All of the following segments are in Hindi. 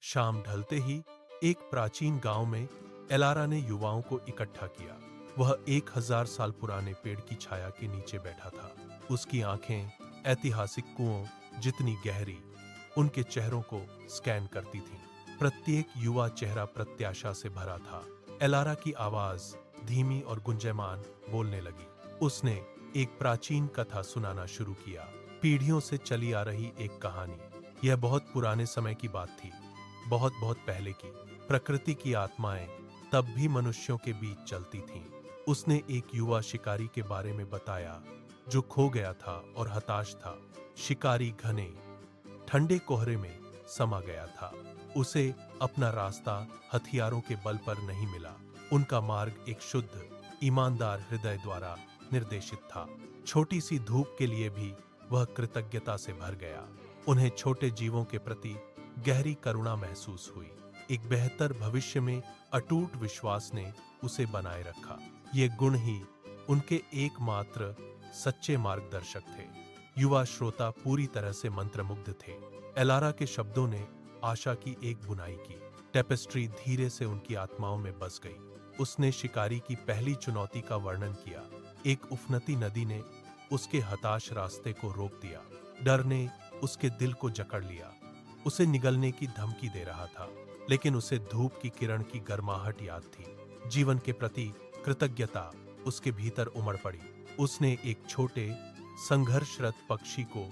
शाम ढलते ही एक प्राचीन गांव में एलारा ने युवाओं को इकट्ठा किया। वह 1000 साल पुराने पेड़ की छाया के नीचे बैठा था। उसकी आंखें ऐतिहासिक कुओं जितनी गहरी उनके चेहरों को स्कैन करती थीं। प्रत्येक युवा चेहरा प्रत्याशा से भरा था। एलारा की आवाज धीमी और गुंजयमान बोलने लगी। उसने एक प्राचीन कथा सुनाना शुरू किया। पीढ़ियों से चली आ रही एक कहानी। यह बहुत पुराने समय की बात थी, बहुत बहुत पहले की। प्रकृति की आत्माएं तब भी मनुष्यों के बीच चलती थीं। उसने एक युवा शिकारी के बारे में बताया जो खो गया था और हताश था। शिकारी घने ठंडे कोहरे में समा गया था। उसे अपना रास्ता हथियारों के बल पर नहीं मिला। उनका मार्ग एक शुद्ध, ईमानदार हृदय द्वारा निर्देशित था। छोटी सी धूप के लिए भी वह कृतज्ञता से भर गया। उन्हें छोटे जीवों के प्रति गहरी करुणा महसूस हुई। एक बेहतर भविष्य में अटूट विश्वास ने उसे बनाए रखा। ये गुण ही उनके एकमात्र सच्चे मार्गदर्शक थे। युवा श्रोता पूरी तरह से मंत्रमुग्ध थे। एलारा के शब्दों ने आशा की एक बुनाई की। टेपेस्ट्री धीरे से उनकी आत्माओं में बस गई। उसने शिकारी की पहली चुनौती का वर्णन किया। एक उफनती नदी ने उसके हताश रास्ते को रोक दिया। डर ने उसके दिल को जकड़ लिया। उसे निगलने की धमकी दे रहा था, लेकिन उसे धूप की किरण की गर्माहट याद थी। जीवन के प्रति कृतज्ञता उसके भीतर उमड़ पड़ी। उसने एक छोटे संघर्षरत पक्षी को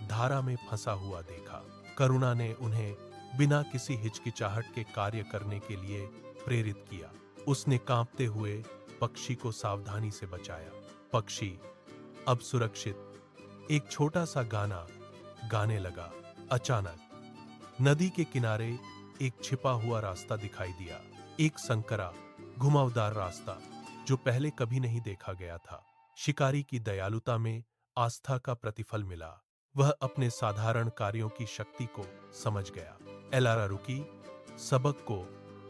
धारा में फंसा हुआ देखा। करुणा ने उन्हें बिना किसी हिचकिचाहट के कार्य करने के लिए प्रेरित किया। उसने कांपते हुए पक्षी को सावधानी से बचाया। पक्षी अब सुरक्षित एक छोटा सा गाना गाने लगा। अचानक नदी के किनारे एक छिपा हुआ रास्ता दिखाई दिया। एक संकरा, घुमावदार रास्ता जो पहले कभी नहीं देखा गया था। शिकारी की दयालुता में आस्था का प्रतिफल मिला। वह अपने साधारण कार्यों की शक्ति को समझ गया। एलारा रुकी, सबक को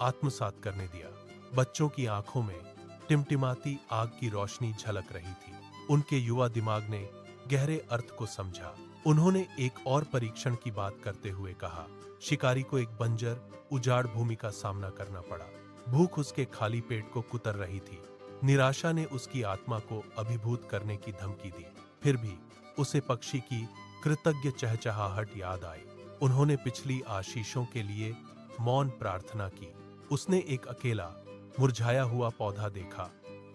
आत्मसात करने दिया। बच्चों की आंखों में टिमटिमाती आग की रोशनी झलक रही थी। उनके युवा दिमाग ने गहरे अर्थ को समझा। उन्होंने एक और परीक्षण की बात करते हुए कहा। शिकारी को एक बंजर, उजाड़ भूमि का सामना करना पड़ा। भूख उसके खाली पेट को कुतर रही थी। निराशा ने उसकी आत्मा को अभिभूत करने की धमकी दी। फिर भी उसे पक्षी की कृतज्ञ चहचहाहट याद आई। उन्होंने पिछली आशीषों के लिए मौन प्रार्थना की। उसने एक अकेला, मुरझाया हुआ पौधा देखा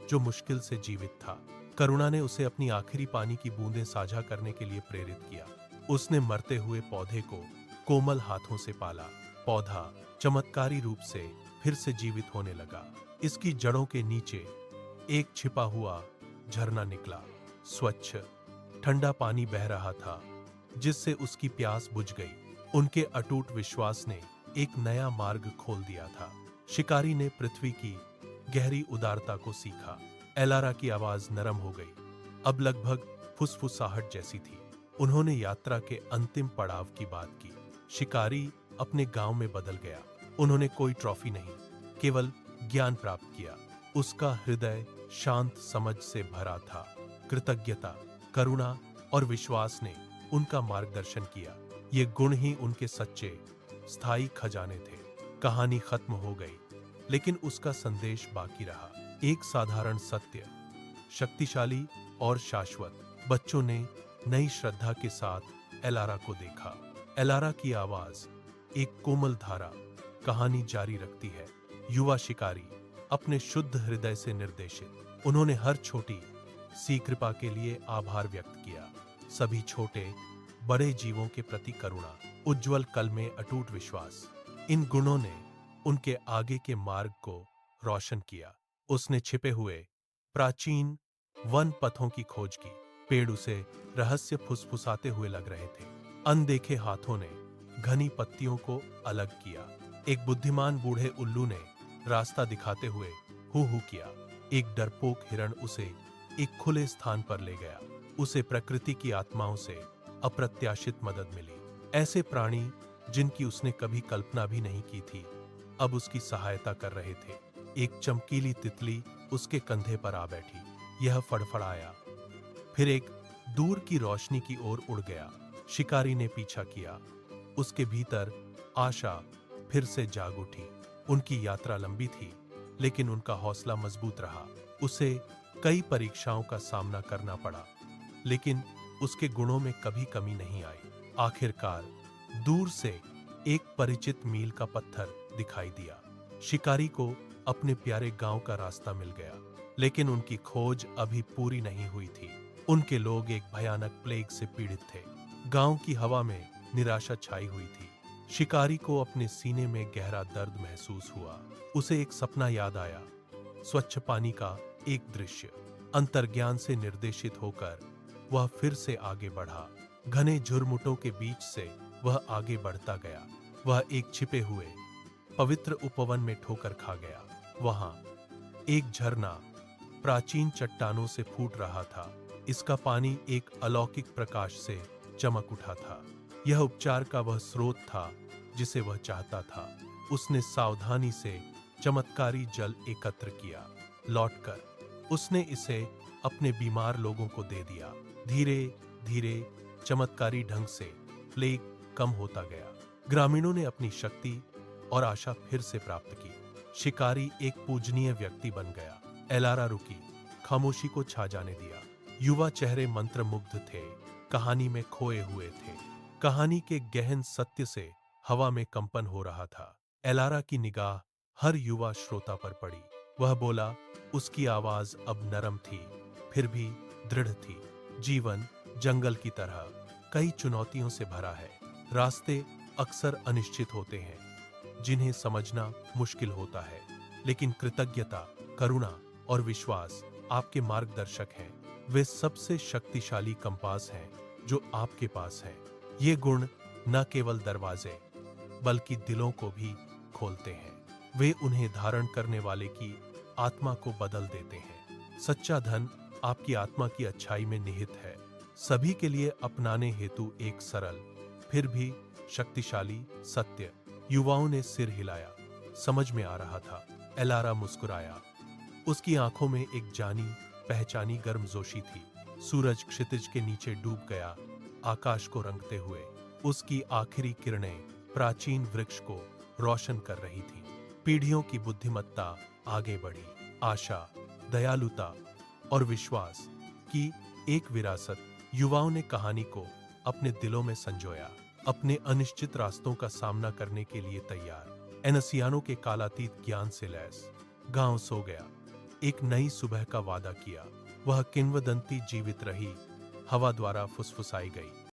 जो मुश्किल से जीवित था। करुणा ने उसे अपनी आखिरी पानी की बूंदें साझा करने के लिए प्रेरित किया। उसने मरते हुए पौधे को कोमल हाथों से पाला। पौधा चमत्कारी रूप से फिर से जीवित होने लगा। इसकी जड़ों के नीचे एक छिपा हुआ झरना निकला। स्वच्छ, ठंडा पानी बह रहा था जिससे उसकी प्यास बुझ गई। उनके अटूट विश्वास ने एक नया मार्ग खोल दिया था। शिकारी ने पृथ्वी की गहरी उदारता को सीखा। एलारा की आवाज नरम हो गई, अब लगभग फुसफुसाहट जैसी थी। उन्होंने यात्रा के अंतिम पड़ाव की बात की। शिकारी अपने गांव में बदल गया। उन्होंने कोई ट्रॉफी नहीं, केवल ज्ञान प्राप्त किया। उसका हृदय शांत समझ से भरा था। कृतज्ञता, करुणा और विश्वास ने उनका मार्गदर्शन किया। ये गुण ही उनके सच्चे, स्थायी खजाने थे। कहानी खत्म हो गई, लेकिन उसका संदेश बाकी रहा। एक साधारण सत्य, शक्तिशाली और शाश्वत। बच्चों ने नई श्रद्धा के साथ एलारा को देखा। एलारा की आवाज एक कोमल धारा कहानी जारी रखती है। युवा शिकारी अपने शुद्ध हृदय से निर्देशित। उन्होंने हर छोटी सी कृपा के लिए आभार व्यक्त किया। सभी छोटे बड़े जीवों के प्रति करुणा, उज्जवल कल में अटूट विश्वास, इन गुणों ने उनके आगे के मार्ग को रोशन किया। उसने छिपे हुए प्राचीन वन पथों की खोज की। पेड़ उसे रहस्य फुसफुसाते हुए लग रहे थे। अनदेखे हाथों ने घनी पत्तियों को अलग किया। एक बुद्धिमान बूढ़े उल्लू ने रास्ता दिखाते हुए हू हू किया। एक डरपोक हिरण उसे एक खुले स्थान पर ले गया। उसे प्रकृति की आत्माओं से अप्रत्याशित मदद मिली। ऐसे प्राणी जिनकी उसने कभी कल्पना भी नहीं की थी, अब उसकी सहायता कर रहे थे। एक चमकीली तितली उसके कंधे पर आ बैठी। यह फड़फड़ाया, फिर एक दूर की रोशनी की ओर उड़ गया। शिकारी ने पीछा किया। उसके भीतर आशा फिर से जाग उठी। उनकी यात्रा लंबी थी, लेकिन उनका हौसला मजबूत रहा। उसे कई परीक्षाओं का सामना करना पड़ा, लेकिन उसके गुणों में कभी कमी नहीं आई। आखिरकार दूर से एक परिचित मील का पत्थर दिखाई दिया। शिकारी को अपने प्यारे गांव का रास्ता मिल गया, लेकिन उनकी खोज अभी पूरी नहीं हुई थी। उनके लोग एक भयानक प्लेग से पीड़ित थे। गांव की हवा में निराशा छाई हुई थी। शिकारी को अपने सीने में गहरा दर्द महसूस हुआ। उसे एक सपना याद आया, स्वच्छ पानी का एक दृश्य। अंतर्ज्ञान से निर्देशित होकर वह फिर से आगे बढ़ा। घने झुरमुटों के बीच से वह आगे बढ़ता गया। वह एक छिपे हुए पवित्र उपवन में ठोकर खा गया। वहां एक झरना प्राचीन चट्टानों से फूट रहा था। इसका पानी एक अलौकिक प्रकाश से चमक उठा था। यह उपचार का वह स्रोत था जिसे वह चाहता था। उसने सावधानी से चमत्कारी जल एकत्र किया। लौटकर उसने इसे अपने बीमार लोगों को दे दिया। धीरे धीरे चमत्कारी ढंग से प्लेग कम होता गया। ग्रामीणों ने अपनी शक्ति और आशा फिर से प्राप्त की। शिकारी एक पूजनीय व्यक्ति बन गया। एलारा रुकी, खामोशी को छा जाने दिया। युवा चेहरे मंत्रमुग्ध थे, कहानी में खोए हुए थे। कहानी के गहन सत्य से हवा में कंपन हो रहा था। एलारा की निगाह हर युवा श्रोता पर पड़ी। वह बोला, उसकी आवाज अब नरम थी, फिर भी दृढ़ थी। जीवन जंगल की तरह कई चुनौतियों से भरा है। रास्ते अक्सर अनिश्चित होते हैं, जिन्हें समझना मुश्किल होता है, लेकिन कृतज्ञता, करुणा और विश्वास आपके मार्गदर्शक हैं। वे सबसे शक्तिशाली कंपास हैं जो आपके पास है। ये गुण न केवल दरवाजे बल्कि दिलों को भी खोलते हैं। वे उन्हें धारण करने वाले की आत्मा को बदल देते हैं। सच्चा धन आपकी आत्मा की अच्छाई में निहित है। सभी के लिए अपनाने हेतु एक सरल फिर भी शक्तिशाली सत्य। युवाओं ने सिर हिलाया। समझ में आ रहा था। एलारा मुस्कुराया। उसकी आंखों में एक जानी पहचानी गर्मजोशी थी। सूरज क्षितिज के नीचे डूब गया, आकाश को रंगते हुए। उसकी आखिरी किरणें प्राचीन वृक्ष को रोशन कर रही थीं। पीढ़ियों की बुद्धिमत्ता आगे बढ़ी। आशा, दयालुता और विश्वास की एक विरासत। युवाओं ने कहानी को अपने दिलों में संजोया, अपने अनिश्चित रास्तों का सामना करने के लिए तैयार। एनसियानों के कालातीत ज्ञान से लैस गांव सो गया। एक नई सुबह का वादा किया। वह किंवदंती जीवित रही, हवा द्वारा फुसफुसाई गई।